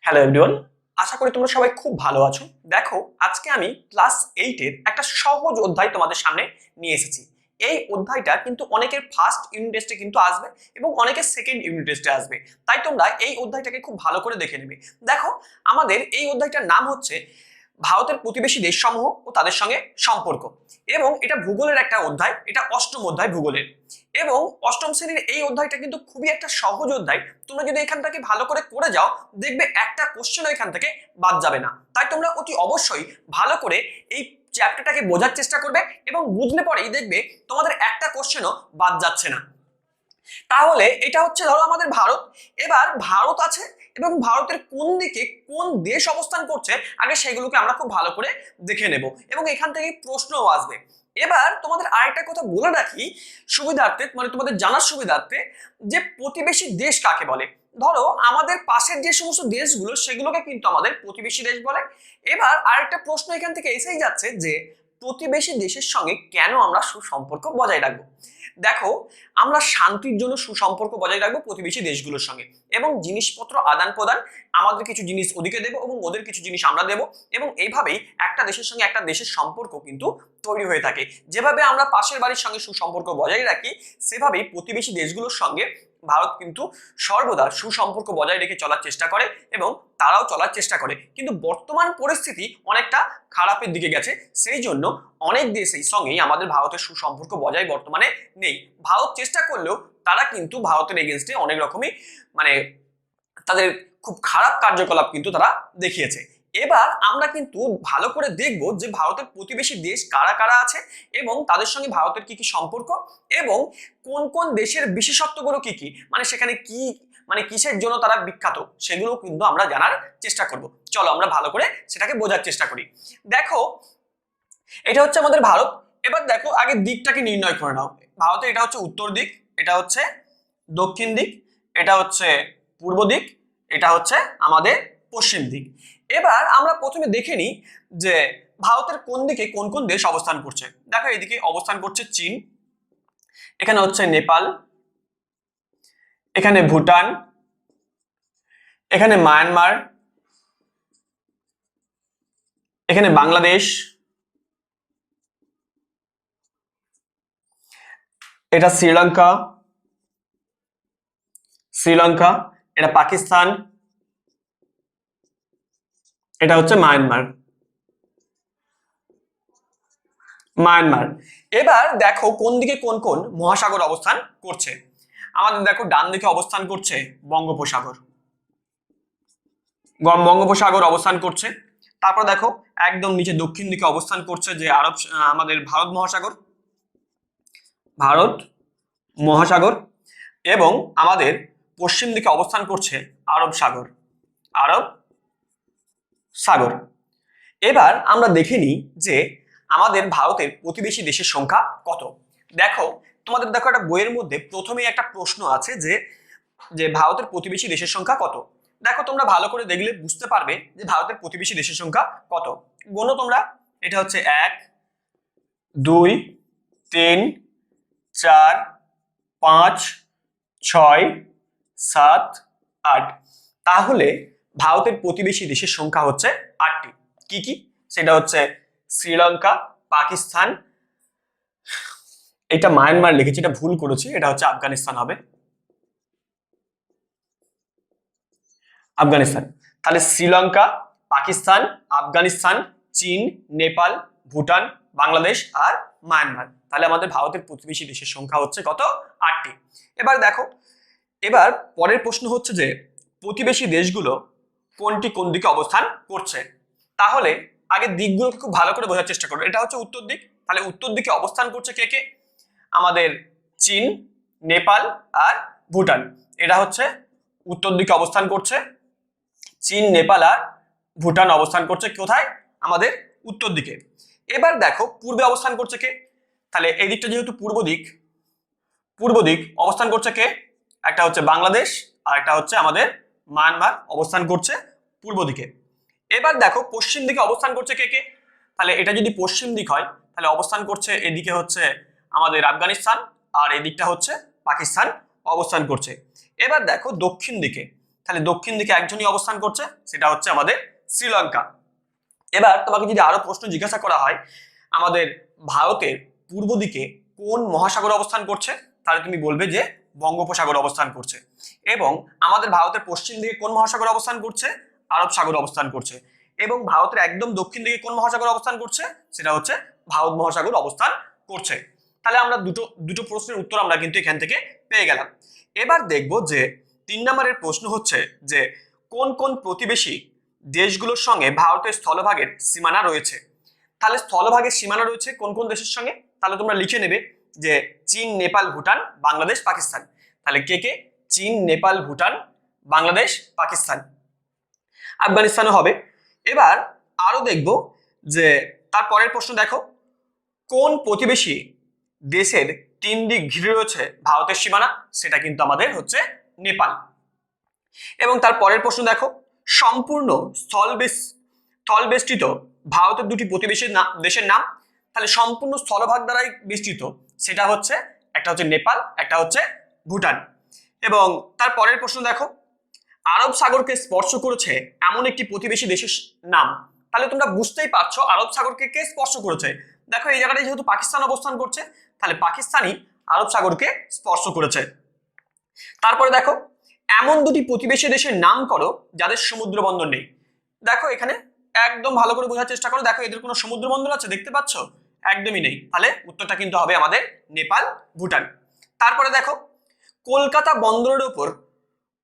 Hello everyone, আশা করি তোমরা সবাই খুব ভালো আছো। দেখো, আজকে আমি ক্লাস 8 এর একটা সহজ অধ্যায় তোমাদের সামনে নিয়ে এসেছি। এই অধ্যায়টা কিন্তু অনেকের ফার্স্ট ইউনিট টেস্টে কিন্তু আসবে এবং অনেকের সেকেন্ড ইউনিট টেস্টে আসবে। তাই তোমরা এই অধ্যায়টাকে খুব ভালো করে দেখে নেবে। দেখো, আমাদের এই অধ্যায়টার নাম হচ্ছে ভারতের প্রতিবেশী দেশসমূহ ও তাদের সঙ্গে সম্পর্ক, এবং এটা ভূগোলের একটা অধ্যায়। এটা অষ্টম অধ্যায় ভূগোলের, এবং অষ্টম শ্রেণীর এই অধ্যায়টা কিন্তু খুবই একটা সহজ অধ্যায়। তোমরা যদি এখান থেকে ভালো করে করে যাও, দেখবে একটা কোশ্চেনও এখান থেকে বাদ যাবে না। তাই তোমরা অতি অবশ্যই ভালো করে এই চ্যাপ্টারটাকে বোঝার চেষ্টা করবে, এবং বুঝলে পরেই দেখবে তোমাদের একটা কোশ্চেনও বাদ যাচ্ছে না। তাহলে এটা হচ্ছে ধরো আমাদের ভারত। এবার ভারত আছে, এবং ভারতের কোন দিকে কোন দেশ অবস্থান করছে আগে সেগুলোকে আমরা খুব ভালো করে দেখে নেব, এবং এখান থেকে প্রশ্নও আসবে। এবার তোমাদের আরেকটা কথা বলে রাখি সুবিধার্থে, মানে তোমাদের জানার সুবিধার্থে, যে প্রতিবেশী দেশ কাকে বলে। ধরো আমাদের পাশের যে সমস্ত দেশগুলো সেগুলোকে কিন্তু আমাদের প্রতিবেশী দেশ বলে। এবার আরেকটা প্রশ্ন এখান থেকে এসেই যাচ্ছে যে প্রতিবেশী দেশের সঙ্গে কেন আমরা সুসম্পর্ক বজায় রাখবো। দেখো, আমরা শান্তির জন্য সুসম্পর্ক বজায় রাখবো প্রতিবেশী দেশগুলোর সঙ্গে, এবং জিনিসপত্র আদান প্রদান, আমাদের কিছু জিনিস ওদিকে দেবো এবং ওদের কিছু জিনিস আমরা দেবো, এবং এইভাবেই একটা দেশের সঙ্গে একটা দেশের সম্পর্ক কিন্তু তৈরি হয়ে থাকে। যেভাবে আমরা পাশের বাড়ির সঙ্গে সুসম্পর্ক বজায় রাখি, সেভাবেই প্রতিবেশী দেশগুলোর সঙ্গে ভারত কিন্তু সর্বদা সুসম্পর্ক বজায় রেখে চলার চেষ্টা করে, এবং তারাও চলার চেষ্টা করে। কিন্তু বর্তমান পরিস্থিতি অনেকটা খারাপের দিকে গেছে, সেই জন্য অনেক দেশের সঙ্গেই আমাদের ভারতের সুসম্পর্ক বজায় বর্তমানে নেই। ভারত চেষ্টা করলেও তারা কিন্তু ভারতের এগেনস্টে অনেক রকমই মানে তাদের খুব খারাপ কার্যকলাপ কিন্তু তারা দেখিয়েছে। এবার আমরা কিন্তু ভালো করে দেখব যে ভারতের প্রতিবেশী দেশ কারা কারা আছে, এবং তাদের সঙ্গে ভারতের কি কি সম্পর্ক, এবং কোন কোন দেশের বিশেষত্বগুলো কি কি, মানে সেখানে কি, মানে কিসের জন্য তারা বিখ্যাত, সেগুলো কিন্তু আমরা জানার চেষ্টা করব। চলো আমরা ভালো করে সেটাকে বোঝার চেষ্টা করি। দেখো, এটা হচ্ছে আমাদের ভারত। এবার দেখো, আগে দিকটাকে নির্ণয় করে নাও। ভারতের এটা হচ্ছে উত্তর দিক, এটা হচ্ছে দক্ষিণ দিক, এটা হচ্ছে পূর্ব দিক, এটা হচ্ছে আমাদের পশ্চিম দিক। এবার আমরা প্রথমে দেখে নিই যে ভারতের কোন দিকে কোন কোন দেশ অবস্থান করছে। দেখো, এদিকে অবস্থান করছে চীন, এখানে হচ্ছে নেপাল, এখানে ভুটান, এখানে মায়ানমার, এখানে বাংলাদেশ, এটা শ্রীলঙ্কা, এটা পাকিস্তান, এটা হচ্ছে মায়ানমার। এবার দেখো কোন দিকে কোন কোন মহাসাগর অবস্থান করছে। আমাদের দেখো ডান দিকে অবস্থান করছে বঙ্গোপসাগর অবস্থান করছে। তারপর দেখো একদম নিচে দক্ষিণ দিকে অবস্থান করছে যে আমাদের ভারত মহাসাগর, এবং আমাদের পশ্চিম দিকে অবস্থান করছে আরব সাগর। এবার আমরা দেখে নিই যে আমাদের ভারতের প্রতিবেশী দেশের সংখ্যা কত। দেখো, তোমাদের দেখো একটা বইয়ের মধ্যে প্রথমেই একটা প্রশ্ন আছে যে যে ভারতের প্রতিবেশী দেশের সংখ্যা কত। দেখো, তোমরা ভালো করে দেখলে বুঝতে পারবে যে ভারতের প্রতিবেশী দেশের সংখ্যা কত। গোনো তোমরা, এটা হচ্ছে 1 2 3 4 5 6 7 8। তাহলে ভারতের প্রতিবেশী দেশের সংখ্যা হচ্ছে 8টি। কি কি? সেটা হচ্ছে শ্রীলঙ্কা, পাকিস্তান, এটা মায়ানমার লিখেছি, এটা ভুল করেছি, এটা হচ্ছে আফগানিস্তান হবে। তাহলে শ্রীলঙ্কা, পাকিস্তান, আফগানিস্তান, চীন, নেপাল, ভুটান, বাংলাদেশ আর মায়ানমার। তাহলে আমাদের ভারতের প্রতিবেশী দেশের সংখ্যা হচ্ছে কত? 8টি। এবার দেখো, এবার পরের প্রশ্ন হচ্ছে যে প্রতিবেশী দেশগুলো কোনটি কোন দিকে অবস্থান করছে। তাহলে আগে দিকগুলোকে খুব ভালো করে বোঝার চেষ্টা করো। এটা হচ্ছে উত্তর দিক, তাহলে উত্তর দিকে অবস্থান করছে কে কে? আমাদের চীন, নেপাল আর ভুটান। এটা হচ্ছে উত্তর দিকে অবস্থান করছে। চীন, নেপাল আর ভুটান অবস্থান করছে কোথায়? আমাদের উত্তর দিকে। এবার দেখো পূর্বে অবস্থান করছে কে? তাহলে এই দিকটা যেহেতু পূর্ব দিক অবস্থান করছে কে? একটা হচ্ছে বাংলাদেশ আর একটা হচ্ছে আমাদের মায়ানমার অবস্থান করছে পূর্ব দিকে। এবার দেখো পশ্চিম দিকে অবস্থান করছে কে কে? তাহলে এটা যদি পশ্চিম দিক হয়, তাহলে অবস্থান করছে এদিকে হচ্ছে আমাদের আফগানিস্তান, আর এদিকটা হচ্ছে পাকিস্তান অবস্থান করছে। এবার দেখো দক্ষিণ দিকে, তাহলে দক্ষিণ দিকে একজনই অবস্থান করছে, সেটা হচ্ছে আমাদের শ্রীলঙ্কা। এবার তোমাকে যদি আরো প্রশ্ন জিজ্ঞাসা করা হয় আমাদের ভারতের পূর্ব দিকে কোন মহাসাগর অবস্থান করছে, তাহলে তুমি বলবে যে বঙ্গোপসাগর অবস্থান করছে। এবং আমাদের ভারতের পশ্চিম দিকে কোন মহাসাগর অবস্থান করছে, আরব সাগর অবস্থান করছে। এবং ভারতের একদম দক্ষিণ দিকে কোন মহাসাগর অবস্থান করছে, সেটা হচ্ছে ভারত মহাসাগর অবস্থান করছে। তাহলে আমরা দুটো প্রশ্নের উত্তর আমরা কিন্তু এখান থেকে পেয়ে গেলাম। এবার দেখব যে 3 নম্বরের প্রশ্ন হচ্ছে যে কোন কোন প্রতিবেশী দেশগুলোর সঙ্গে ভারতের স্থলভাগের সীমানা রয়েছে। তাহলে স্থলভাগের সীমানা রয়েছে কোন কোন দেশের সঙ্গে, তাহলে তোমরা লিখে নেবে যে চীন, নেপাল, ভুটান, বাংলাদেশ, পাকিস্তান। তাহলে কে কে? চীন, নেপাল, ভুটান, বাংলাদেশ, পাকিস্তান, আফগানিস্তানও হবে। এবার আরো দেখব যে তারপরের প্রশ্ন দেখো, কোন প্রতিবেশী দেশের 3 দিক ঘিরে রয়েছে ভারতের সীমানা, সেটা কিন্তু আমাদের হচ্ছে নেপাল। এবং তারপরের প্রশ্ন দেখো, সম্পূর্ণ স্থলবেষ্টিত ভারতের 2টি প্রতিবেশী দেশের নাম। তাহলে সম্পূর্ণ স্থলভাগ দ্বারাই বেষ্টিত, সেটা হচ্ছে একটা হচ্ছে নেপাল, একটা হচ্ছে ভুটান। এবং তারপরের প্রশ্ন দেখো, আরব সাগরকে স্পর্শ করেছে এমন একটি প্রতিবেশী দেশের নাম। তাহলে তোমরা বুঝতেই পারছো আরব সাগরকে কে স্পর্শ করেছে। দেখো এই জায়গাটায় যেহেতু পাকিস্তান অবস্থান করছে, তাহলে পাকিস্তানই আরব সাগরকে স্পর্শ করেছে। তারপরে দেখো, এমন 2টি প্রতিবেশী দেশের নাম করো যাদের সমুদ্র বন্দর নেই। দেখো এখানে একদম ভালো করে বোঝার চেষ্টা করো, দেখো এদের কোনো সমুদ্র বন্দর আছে দেখতে পাচ্ছ? একদমই নেই। তাহলে উত্তরটা কিন্তু হবে আমাদের নেপাল, ভুটান। তারপরে দেখো, কলকাতা বন্দরের উপর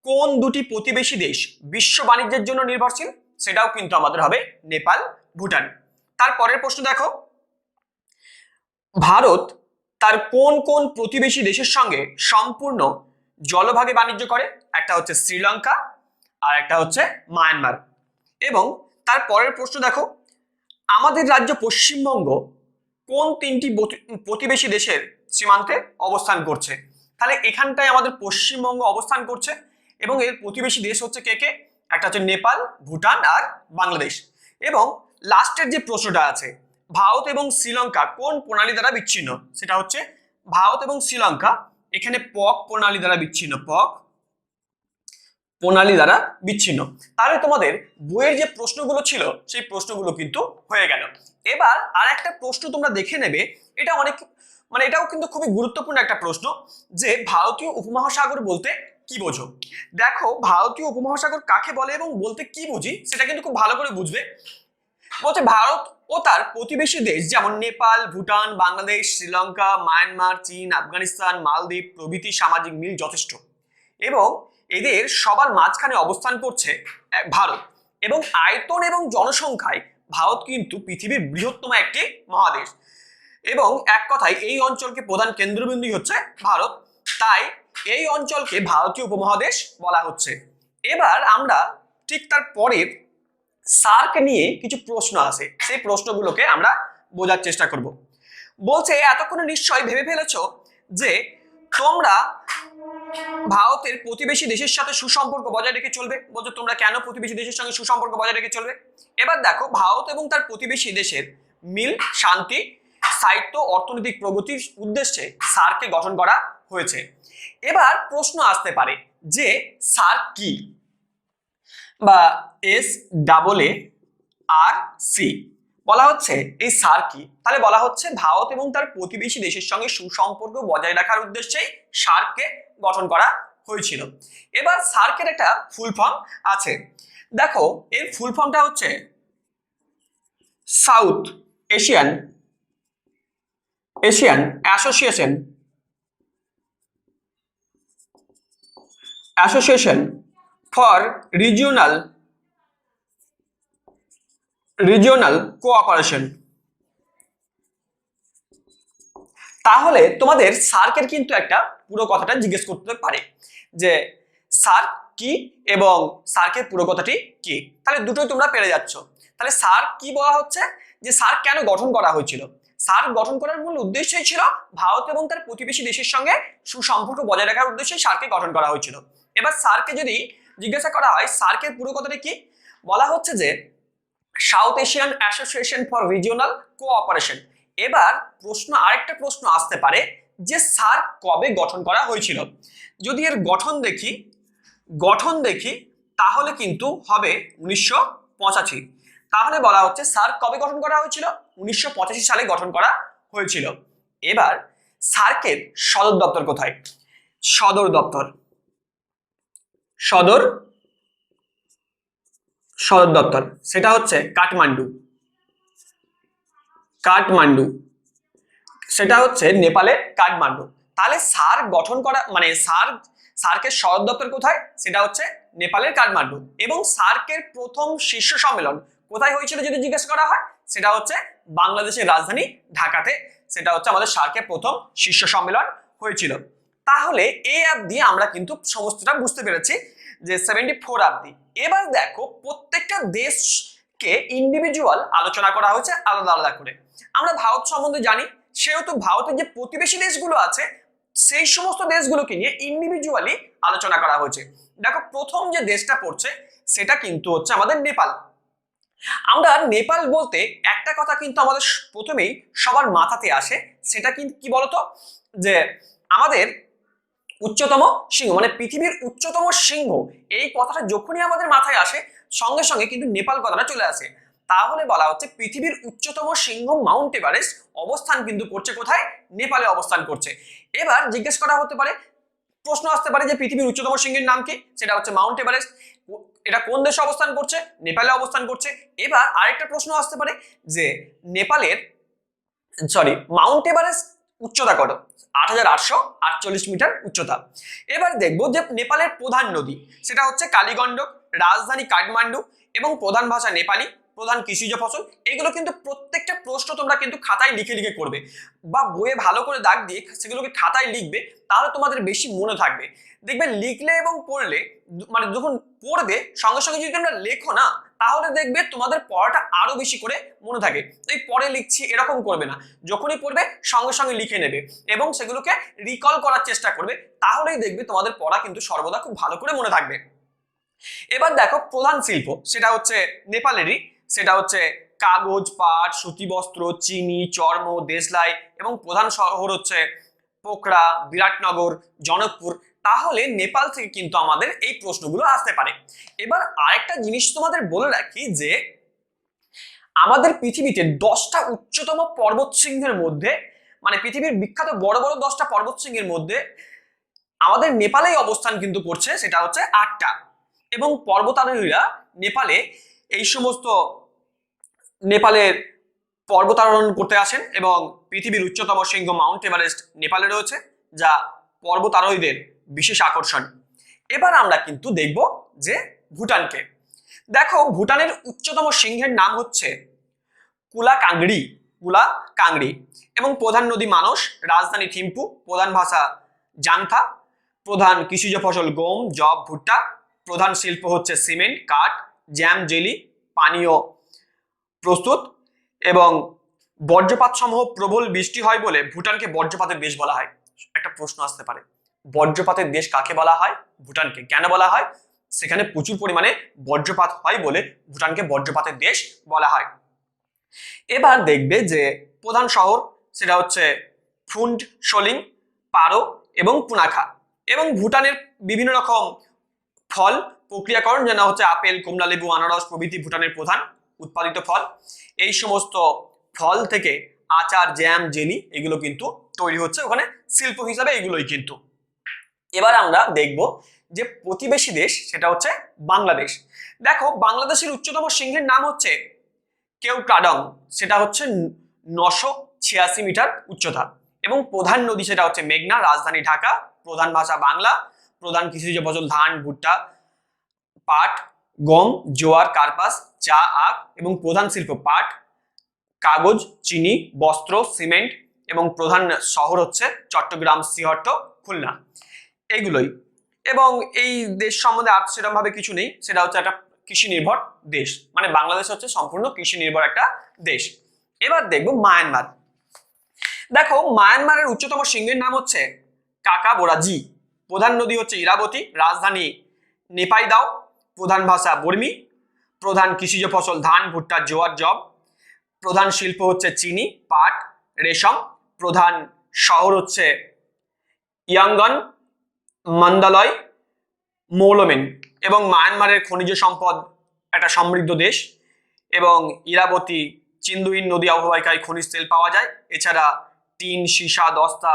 কোন 2টি প্রতিবেশী দেশ বিশ্ব বাণিজ্যের জন্য নির্ভরশীল, সেটাও কিন্তু আমাদের হবে নেপাল, ভুটান। তারপরের প্রশ্ন দেখো, ভারত তার কোন কোন প্রতিবেশী দেশের সঙ্গে সম্পূর্ণ জলভাগে বাণিজ্য করে, একটা হচ্ছে শ্রীলঙ্কা আর একটা হচ্ছে মায়ানমার। এবং তারপরের প্রশ্ন দেখো, আমাদের রাজ্য পশ্চিমবঙ্গ কোন 3টি প্রতিবেশী দেশের সীমান্তে অবস্থান করছে। তাহলে এখানটায় আমাদের পশ্চিমবঙ্গ অবস্থান করছে এবং এর প্রতিবেশী দেশ হচ্ছে কে কে, একটা হচ্ছে নেপাল, ভুটান আর বাংলাদেশ। এবং লাস্টের যে প্রশ্নটা আছে, ভারত এবং শ্রীলঙ্কা কোন প্রণালী দ্বারা বিচ্ছিন্ন, সেটা হচ্ছে ভারত এবং শ্রীলঙ্কা এখানে পক প্রণালী দ্বারা বিচ্ছিন্ন, পক প্রণালী দ্বারা বিচ্ছিন্ন। তাহলে তোমাদের বইয়ের যে প্রশ্নগুলো ছিল সেই প্রশ্নগুলো কিন্তু হয়ে গেল। এবার আর একটা প্রশ্ন তোমরা দেখে নেবে, এটা অনেক এটাও কিন্তু খুবই গুরুত্বপূর্ণ একটা প্রশ্ন, যে ভারতীয় উপমহাসাগর বলতে কি বোঝো। দেখো ভারতীয় উপমহাসাগর কাকে বলে এবং বলতে কি বুঝি সেটা কিন্তু খুব ভালো করে বুঝবে। বলছে ভারত ও তার প্রতিবেশী দেশ যেমন নেপাল, ভুটান, বাংলাদেশ, শ্রীলঙ্কা, মায়ানমার, চীন, আফগানিস্তান, মালদ্বীপ প্রভৃতি সামাজিক মিল যথেষ্ট এবং এদের সবার মাঝখানে অবস্থান করছে ভারত। এবং আয়তন এবং জনসংখ্যায় ভারত কিন্তু পৃথিবীর বৃহত্তম একটি মহাদেশ এবং এক কথায় এই অঞ্চলকে প্রধান কেন্দ্রবিন্দু হচ্ছে ভারত, তাই এই অঞ্চলকে ভারতীয় উপমহাদেশ বলা হচ্ছে। এবার আমরা ঠিক তার পরের সার্ক নিয়ে কিছু প্রশ্ন আছে, সেই প্রশ্নগুলোকে আমরা বোঝার চেষ্টা করব। বলছে এতক্ষণে নিশ্চয়ই ভেবে ফেলেছো যে তোমরা ভারতের প্রতিবেশী দেশের সাথে সুসম্পর্ক বজায় রেখে চলবে। বলছো তোমরা কেন প্রতিবেশী দেশের সঙ্গে সুসম্পর্ক বজায় রেখে চলবে। এবার দেখো, ভারত এবং তার প্রতিবেশী দেশের মিল, শান্তি, সাহিত্য, অর্থনৈতিক প্রগতির উদ্দেশ্যে সার্ককে গঠন করা হয়েছে। এবার প্রশ্ন আসতে পারে যে সার্ক কি, বা SAARC বলা হচ্ছে এই সার্ক কি। তাহলে বলা হচ্ছে ভারত এবং তার প্রতিবেশী দেশের সঙ্গে সুসম্পর্ক বজায় রাখার উদ্দেশ্যেই সার্ককে গঠন করা হয়েছিল। এবার সার্কের একটা ফুল ফর্ম আছে, দেখো এর ফুল ফর্মটা হচ্ছে south Asian association for regional cooperation. তাহলে তোমাদের সার্কের কিন্তু একটা পুরো কথাটা জিজ্ঞেস করতে পারে যে সার্ক কি এবং সার্কের পুরো কথাটি কি। তাহলে দুটোই তোমরা পেরে যাচ্ছ। তাহলে সার্ক কি বলা হচ্ছে, যে সার্ক কেন গঠন করা হয়েছিল। সার্ক গঠন করার মূল উদ্দেশ্যই ছিল ভারত এবং তার প্রতিবেশী দেশের সঙ্গে সুসম্পর্ক বজায় রাখার উদ্দেশ্যে সার্ককে গঠন করা হয়েছিল। এবার সার্ককে যদি জিজ্ঞাসা করা হয় সার্কের পুরো কথাটি কি, বলা হচ্ছে যে south Asian association for regional cooperation. এবার আরেকটা প্রশ্ন আসতে পারে যে সার্ক কবে গঠন করা হয়েছিল। যদি এর গঠন দেখি তাহলে কিন্তু হবে 1985। তাহলে বলা হচ্ছে সার্ক কবে গঠন করা হয়েছিল? 1985 সালে গঠন করা হয়েছিল। এবার সার্কের সদর দপ্তর কোথায়? সদর দপ্তর সদর সদর দপ্তর সেটা হচ্ছে কাঠমান্ডু। কাঠমান্ডু সেটা হচ্ছে নেপালের কাঠমান্ডু। তাহলে সার্ক গঠন করা মানে সার্কের সদর দপ্তর কোথায়? সেটা হচ্ছে নেপালের কাঠমান্ডু। এবং সার্কের প্রথম শীর্ষ সম্মেলন কোথায় হয়েছিল যদি জিজ্ঞেস করা হয়? সেটা হচ্ছে বাংলাদেশের রাজধানী ঢাকাতে। সেটা হচ্ছে আমাদের সার্কের প্রথম শীর্ষ সম্মেলন হয়েছিল। তাহলে এই অ্যাপ দিয়ে আমরা কিন্তু সমস্তটা বুঝতে পেরেছি যে 74 অব্দি। এবার দেখো প্রত্যেকটা দেশকে ইন্ডিভিজুয়াল আলোচনা করা হয়েছে আলাদা আলাদা করে। আমরা ভারত সম্বন্ধে জানি, সেহেতু ভারতের যে প্রতিবেশী দেশগুলো আছে সেই সমস্ত দেশগুলোকে নিয়ে ইন্ডিভিজুয়ালি আলোচনা করা হয়েছে। দেখো প্রথম যে দেশটা পড়ছে সেটা কিন্তু হচ্ছে আমাদের নেপাল। আমরা নেপাল বলতে একটা কথা কিন্তু আমাদের প্রথমেই সবার মাথাতে আসে, সেটা কিন্তু কি বলতো, যে আমাদের উচ্চতম সিংহ মানে পৃথিবীর উচ্চতম সিংহ, এই কথাটা যখনই আমাদের মাথায় আসে সঙ্গে সঙ্গে কিন্তু নেপাল কথাটা চলে আসে। তাহলে বলা হচ্ছে পৃথিবীর উচ্চতম সিংহ মাউন্ট এভারেস্ট অবস্থান কিন্তু করছে কোথায়? নেপালে অবস্থান করছে। এবার জিজ্ঞেস করা হতে পারে, প্রশ্ন আসতে পারে যে পৃথিবীর উচ্চতম সিংহের নাম কি? সেটা হচ্ছে মাউন্ট এভারেস্ট। এটা কোন দেশে অবস্থান করছে? নেপালে অবস্থান করছে। এবার আরেকটা প্রশ্ন আসতে পারে যে নেপালের মাউন্ট এভারেস্ট উচ্চতা কত? 8848 মিটার উচ্চতা। এবার দেখবো যে নেপালের প্রধান নদী সেটা হচ্ছে কালীগন্ডক, রাজধানী কাঠমান্ডু এবং প্রধান ভাষা নেপালি, প্রধান কৃষিজ ফসল। এগুলো কিন্তু প্রত্যেকটা প্রশ্ন তোমরা কিন্তু খাতায় লিখে লিখে করবে বা বইয়ে ভালো করে দাগ দিয়ে সেগুলোকে খাতায় লিখবে, তাহলে তোমাদের বেশি মনে থাকবে। দেখবে লিখলে এবং পড়লে মানে যখন পড়বে সঙ্গে সঙ্গে যদি তোমরা লেখো না, তাহলে দেখবে তোমাদের পড়াটা আরো বেশি করে মনে থাকে। এই পরে লিখছি এরকম করবে না, যখনই পড়বে সঙ্গে সঙ্গে লিখে নেবে এবং সেগুলোকে রিকল করার চেষ্টা করবে, তাহলেই দেখবে তোমাদের পড়া কিন্তু সর্বদা খুব ভালো করে মনে থাকবে। এবার দেখো প্রধান শিল্প সেটা হচ্ছে নেপালেরই, সেটা হচ্ছে কাগজ, পাট, সুতি বস্ত্র, চিনি, চর্ম, দেশলাই এবং প্রধান শহর হচ্ছে পোখরা, বিরাটনগর, জনকপুর। তাহলে নেপাল থেকে কিন্তু আমাদের এই প্রশ্নগুলো আসতে পারে। এবার আরেকটা জিনিস তোমাদের বলে রাখি যে আমাদের পৃথিবীতে 10টা উচ্চতম পর্বত শৃঙ্গের মধ্যে মানে পৃথিবীর বিখ্যাত বড় বড় 10টা পর্বত শৃঙ্গের মধ্যে আমাদের নেপালেই অবস্থান কিন্তু করছে সেটা হচ্ছে 8টা। এবং পর্বতারোহীরা নেপালে এই সমস্ত নেপালের পর্বতারোহণ করতে আসেন এবং পৃথিবীর উচ্চতম শৃঙ্গ মাউন্ট এভারেস্ট নেপালে রয়েছে, যা পর্বতারোহীদের বিশেষ আকর্ষণ। এবার আমরা কিন্তু দেখব যে ভুটানকে। দেখো ভুটানের উচ্চতম সিংহের নাম হচ্ছে কুলা কাংড়ি এবং প্রধান নদী মানস, রাজধানী থিম্পু, প্রধান ভাষা জাংথা, প্রধান কৃষিজ ফসল গম, জব, ভুট্টা, প্রধান শিল্প হচ্ছে সিমেন্ট, কাঠ, জ্যাম, জেলি, পানীয় প্রস্তুত এবং বজ্রপাত সমূহ প্রবল বৃষ্টি হয় বলে ভুটানকে বজ্রপাতের দেশ বলা হয়। একটা প্রশ্ন আসতে পারে, বজ্রপাতের দেশ কাকে বলা হয়? ভুটানকে। কেন বলা হয়? সেখানে প্রচুর পরিমাণে বজ্রপাত হয় বলে ভুটানকে বজ্রপাতের দেশ বলা হয়। এবার দেখবে যে প্রধান শহর সেটা হচ্ছে ফুন্ড সোলিং, পারো এবং পুনাখা। এবং ভুটানের বিভিন্ন রকম ফল প্রক্রিয়াকরণ, যেন হচ্ছে আপেল, কমলা লেবু, আনারস প্রভৃতি ভুটানের প্রধান উৎপাদিত ফল। এই সমস্ত ফল থেকে আচার, জ্যাম, জেলি এগুলো কিন্তু তৈরি হচ্ছে ওখানে শিল্প হিসাবে এগুলোই কিন্তু। এবার আমরা দেখব যে প্রতিবেশী দেশ সেটা হচ্ছে বাংলাদেশ। দেখো বাংলাদেশের উচ্চতম সিংহের নাম হচ্ছে কেওক্রাডং, সেটা হচ্ছে 986 মিটার উচ্চতা এবং প্রধান নদী সেটা হচ্ছে মেঘনা, রাজধানী ঢাকা, প্রধান ভাষা বাংলা, প্রধান কৃষিজ ফসল ধান, ভুট্টা, পাট, গম, জোয়ার, কার্পাস, চা, আখ এবং প্রধান শিল্প পাট, কাগজ, চিনি, বস্ত্র, সিমেন্ট এবং প্রধান শহর হচ্ছে চট্টগ্রাম, সিহট্ট, খুলনা। এইগুলোই। এবং এই দেশ সম্বন্ধে আর সেরকম ভাবে কিছু নেই, সেটা হচ্ছে একটা কৃষি নির্ভর দেশ, মানে বাংলাদেশ হচ্ছে সম্পূর্ণ কৃষি নির্ভর একটা দেশ। এবার দেখবো মায়ানমার। দেখো মায়ানমারের উচ্চতম সিংহের নাম হচ্ছে কাকাবোরাজি, প্রধান নদী হচ্ছে ইরাবতী, রাজধানী নেপাইদাও, প্রধান ভাষা বর্মী, প্রধান কৃষিজ ফসল ধান, ভুট্টা, জোয়ার, জব, প্রধান শিল্প হচ্ছে চিনি, পাট, রেশম, প্রধান শহর হচ্ছে ইয়াঙ্গন, মান্দালয়, মৌলমেন। এবং মায়ানমারের খনিজ সম্পদ একটা সমৃদ্ধ দেশ, এবং ইরাবতী চিন্দুইন নদী অববাহিকায় খনিজ তেল পাওয়া যায়। এছাড়া টিন, সীসা, দস্তা,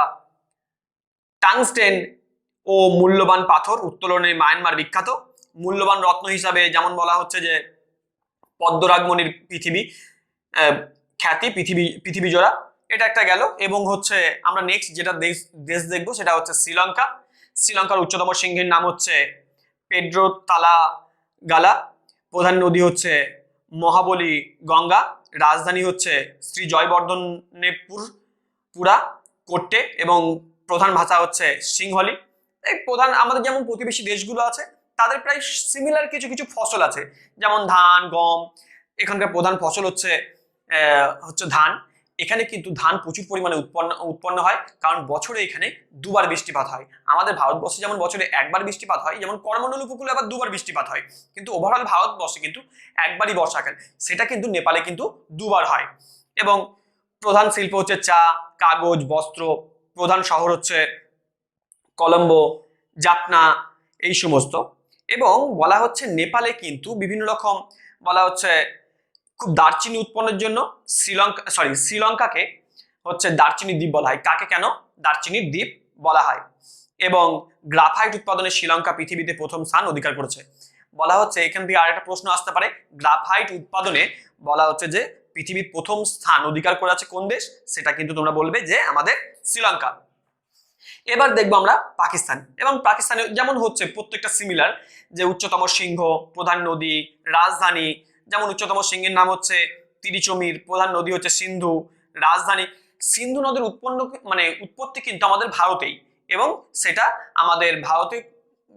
টাংস্টেন ও মূল্যবান পাথর উত্তোলনে মায়ানমার বিখ্যাত। মূল্যবান রত্ন হিসাবে যেমন বলা হচ্ছে যে পদ্মরাগমণির খ্যাতি পৃথিবী জোড়া, এটা একটা গেল। এবং হচ্ছে আমরা নেক্সট যেটা দেশ দেখবো সেটা হচ্ছে শ্রীলঙ্কা। শ্রীলঙ্কার উচ্চতম শৃঙ্গের নাম হচ্ছে পেড্রো তালাগালা। প্রধান নদী হচ্ছে মহাবলী গঙ্গা। রাজধানী হচ্ছে শ্রী জয়বর্ধনেপুরা কোট্টে, এবং প্রধান ভাষা হচ্ছে সিংহলি। এই প্রধান আমাদের যেমন প্রতিবেশী দেশগুলো আছে তাদের প্রায় সিমিলার কিছু কিছু ফসল আছে, যেমন ধান, গম। এখানকার প্রধান ফসল হচ্ছে ধান। এখানে কিন্তু ধান প্রচুর পরিমাণে উৎপন্ন হয়, কারণ বছরে এখানে দুবার বৃষ্টিপাত হয়। আমাদের ভারতবর্ষে যেমন বছরে একবার বৃষ্টিপাত হয়, যেমন করমণ্ডল উপকূলে আবার দুবার বৃষ্টিপাত হয়, কিন্তু ওভারঅল ভারতবর্ষে কিন্তু একবারই বর্ষাকাল, সেটা কিন্তু নেপালে কিন্তু দুবার হয়। এবং প্রধান শিল্প হচ্ছে চা, কাগজ, বস্ত্র। প্রধান শহর হচ্ছে কলম্বো, জাফনা, এই সমস্ত। এবং বলা হচ্ছে নেপালে কিন্তু বিভিন্ন রকম বলা হচ্ছে খুব দারচিনি উৎপন্নের জন্য শ্রীলঙ্কাকে হচ্ছে দারচিনি দ্বীপ বলা হয়। কাকে কেন দারচিনির দ্বীপ বলা হয়? এবং গ্রাফাইট উৎপাদনে শ্রীলঙ্কা পৃথিবীতে প্রথম স্থান অধিকার করেছে। বলা হচ্ছে এখান থেকে আরেকটা প্রশ্ন আসতে পারে, গ্রাফাইট উৎপাদনে বলা হচ্ছে যে পৃথিবীর প্রথম স্থান অধিকার করে আছে কোন দেশ, সেটা কিন্তু তোমরা বলবে যে আমাদের শ্রীলঙ্কা। এবার দেখবো আমরা পাকিস্তান। এবং পাকিস্তানে যেমন হচ্ছে প্রত্যেকটা সিমিলার, যে উচ্চতম সিংহ, প্রধান নদী, রাজধানী। যেমন উচ্চতম সিংহের নাম হচ্ছে তিরিচমির, প্রধান নদী হচ্ছে সিন্ধু, রাজধানী। সিন্ধু নদীর উৎপত্তি কিন্তু আমাদের ভারতেই, এবং সেটা আমাদের ভারতে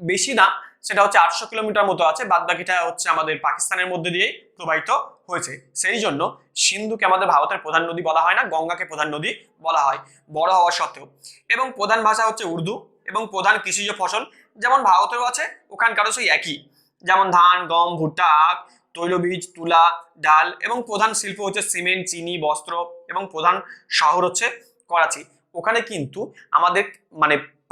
বেশি না, সেটা হচ্ছে 800 কিলোমিটার মতো আছে, বাদ বাকিটা হচ্ছে আমাদের পাকিস্তানের মধ্যে দিয়ে প্রবাহিত হয়েছে। সেই জন্য সিন্ধুকে আমাদের ভারতের প্রধান নদী বলা হয় না, গঙ্গাকে প্রধান নদী বলা হয় বড় হওয়া সত্ত্বেও। এবং প্রধান ভাষা হচ্ছে উর্দু। এবং প্রধান কৃষিজ ফসল যেমন ভারতেও আছে, ওখানকারও সেই একই, যেমন ধান, গম, ভুট্টা, আখ, তৈলবীজ, তুলা, ডাল। এবং প্রধান শিল্প হচ্ছে সিমেন্ট, চিনি, বস্ত্র। এবং প্রধান শহর হচ্ছে করাচি। ওখানে কিন্তু আমাদের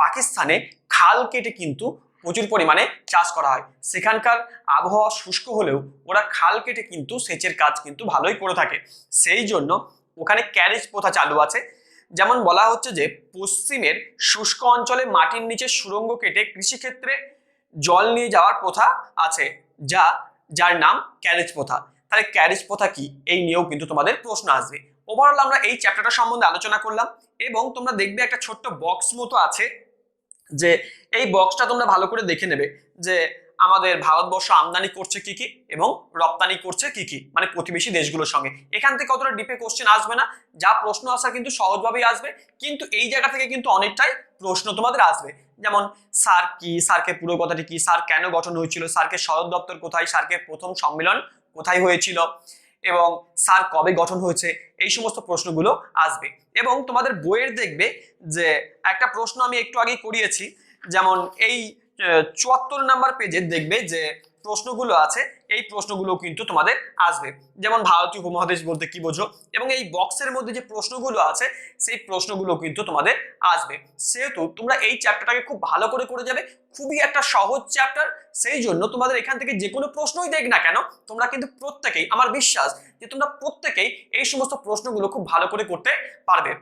পাকিস্তানে খাল কেটে কিন্তু প্রচুর পরিমাণে চাষ করা হয়। সেখানকার আবহাওয়া শুষ্ক হলেও ওরা খাল কেটে কিন্তু সেচের কাজ কিন্তু ভালোই করে থাকে। সেই জন্য ওখানে ক্যারেজ প্রথা চালু আছে। যেমন বলা হচ্ছে যে পশ্চিমের শুষ্ক অঞ্চলে মাটির নিচে সুড়ঙ্গ কেটে কৃষিক্ষেত্রে জল নিয়ে যাওয়ার প্রথা আছে, যার নাম ক্যারেজ প্রথা। তাহলে ক্যারেজ প্রথা কি, এই নিয়েও কিন্তু তোমাদের প্রশ্ন আসবে। ওভারঅল আমরা এই চ্যাপ্টারটা সম্বন্ধে আলোচনা করলাম। এবং তোমরা দেখবে একটা ছোট্ট বক্স মতো আছে, যে এই বক্সটা তোমরা ভালো করে দেখে নেবে যে আমাদের ভারতবর্ষ আমদানি করছে কি কি এবং রপ্তানি করছে কি কি, প্রতিবেশী দেশগুলোর সঙ্গে। এখান থেকে অতটা ডিপে কোশ্চেন আসবে না, যা প্রশ্ন আসা কিন্তু সহজভাবেই আসবে, কিন্তু এই জায়গা থেকে কিন্তু অনেকটাই প্রশ্ন তোমাদের আসবে। যেমন সার্ক কি, সার্কের পুরো কথাটি কি, সার্ক কেন গঠন হয়েছিল, সার্কের সদর দপ্তর কোথায়, সার্কের প্রথম সম্মেলন কোথায় হয়েছিল, এবং সার্ক কবে গঠন হয়েছে, এই সমস্ত প্রশ্নগুলো আসবে। এবং তোমাদের বইয়ের দেখবে যে একটা প্রশ্ন আমি একটু আগেই করিয়েছি, যেমন এই 74 নাম্বার পেজে দেখবে যে প্রশ্নগুলো আছে, এই প্রশ্নগুলো কিন্তু তোমাদের আসবে। যেমন ভারতীয় উপমহাদেশ বলতে কি বোঝো, এবং এই বক্সের মধ্যে যে প্রশ্নগুলো আছে সেই প্রশ্নগুলো কিন্তু তোমাদের আসবে। সেহেতু তোমরা এই চ্যাপ্টারটাকে খুব ভালো করে করে যাবে, খুবই একটা সহজ চ্যাপ্টার। সেই জন্য তোমাদের এখান থেকে যে কোনো প্রশ্নই দেখ না কেন, তোমরা কিন্তু প্রত্যেকেই, আমার বিশ্বাস যে তোমরা প্রত্যেকেই এই সমস্ত প্রশ্নগুলো খুব ভালো করে করতে পারবে।